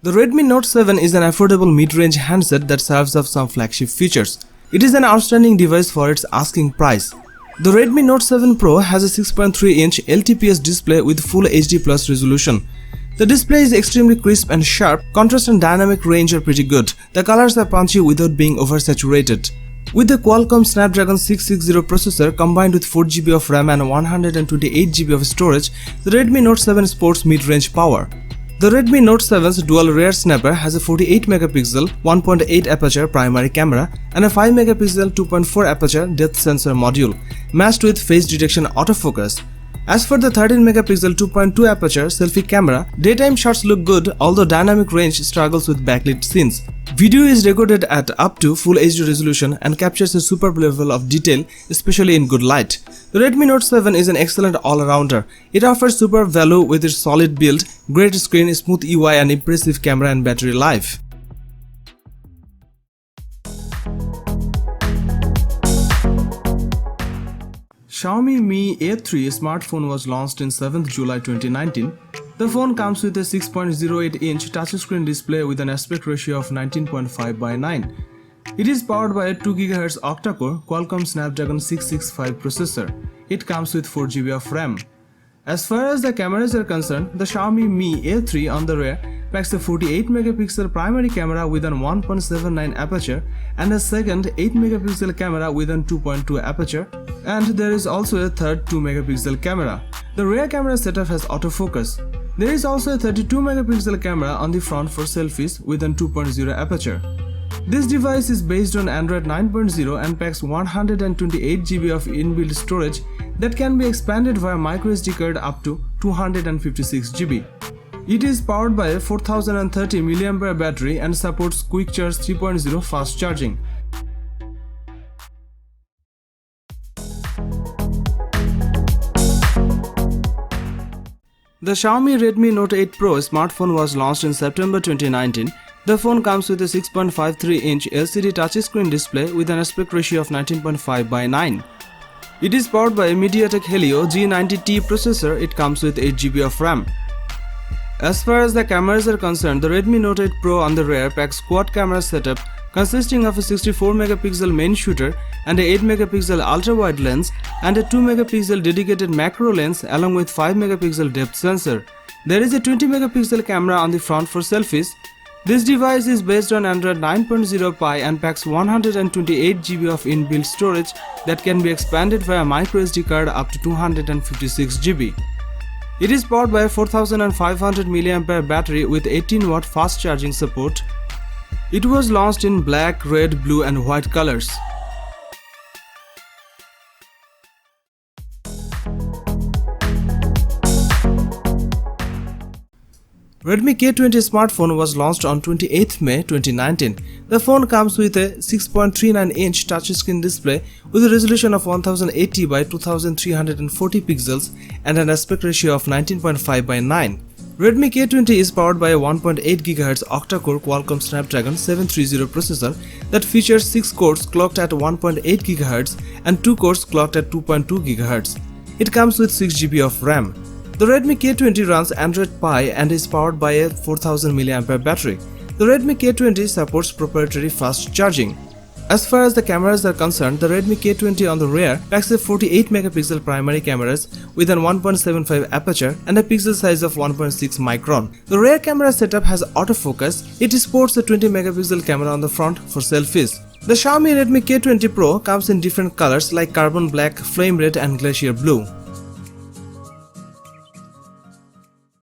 The Redmi Note 7 is an affordable mid-range handset that serves up some flagship features. It is an outstanding device for its asking price. The Redmi Note 7 Pro has a 6.3-inch LTPS display with full HD Plus resolution. The display is extremely crisp and sharp, contrast and dynamic range are pretty good. The colors are punchy without being oversaturated. With the Qualcomm Snapdragon 660 processor combined with 4GB of RAM and 128GB of storage, the Redmi Note 7 sports mid-range power. The Redmi Note 7's dual rear snapper has a 48MP 1.8 aperture primary camera and a 5MP 2.4 aperture depth sensor module, matched with face detection autofocus. As for the 13MP 2.2 aperture selfie camera, daytime shots look good, although dynamic range struggles with backlit scenes. Video is recorded at up to full HD resolution and captures a superb level of detail, especially in good light. The Redmi Note 7 is an excellent all-rounder. It offers superb value with its solid build, great screen, smooth UI and impressive camera and battery life. Xiaomi Mi A3 smartphone was launched in 7th July 2019. The phone comes with a 6.08-inch touchscreen display with an aspect ratio of 19.5:9. It is powered by a 2GHz octa-core Qualcomm Snapdragon 665 processor. It comes with 4GB of RAM. As far as the cameras are concerned, the Xiaomi Mi A3 on the rear packs a 48MP primary camera with an 1.79 aperture and a second 8MP camera with an 2.2 aperture, and there is also a third 2MP camera. The rear camera setup has autofocus. There is also a 32MP camera on the front for selfies with an 2.0 aperture. This device is based on Android 9.0 and packs 128GB of inbuilt storage that can be expanded via microSD card up to 256GB. It is powered by a 4030 mAh battery and supports Quick Charge 3.0 fast charging. The Xiaomi Redmi Note 8 Pro smartphone was launched in September 2019. The phone comes with a 6.53-inch LCD touchscreen display with an aspect ratio of 19.5:9. It is powered by a MediaTek Helio G90T processor. It comes with 8GB of RAM. As far as the cameras are concerned, the Redmi Note 8 Pro on the rear packs quad camera setup consisting of a 64MP main shooter and a 8MP ultra-wide lens and a 2MP dedicated macro lens along with 5MP depth sensor. There is a 20MP camera on the front for selfies. This device is based on Android 9.0 Pie and packs 128GB of inbuilt storage that can be expanded via microSD card up to 256GB. It is powered by a 4500 mAh battery with 18W fast charging support. It was launched in black, red, blue and white colors. Redmi K20 smartphone was launched on 28th May 2019. The phone comes with a 6.39-inch touchscreen display with a resolution of 1080 by 2340 pixels and an aspect ratio of 19.5:9. Redmi K20 is powered by a 1.8 GHz octa-core Qualcomm Snapdragon 730 processor that features 6 cores clocked at 1.8 GHz and 2 cores clocked at 2.2 GHz. It comes with 6GB of RAM. The Redmi K20 runs Android Pie and is powered by a 4000 mAh battery. The Redmi K20 supports proprietary fast charging. As far as the cameras are concerned, the Redmi K20 on the rear packs a 48MP primary cameras with an 1.75 aperture and a pixel size of 1.6 micron. The rear camera setup has autofocus. It sports a 20MP camera on the front for selfies. The Xiaomi Redmi K20 Pro comes in different colors like carbon black, flame red and glacier blue.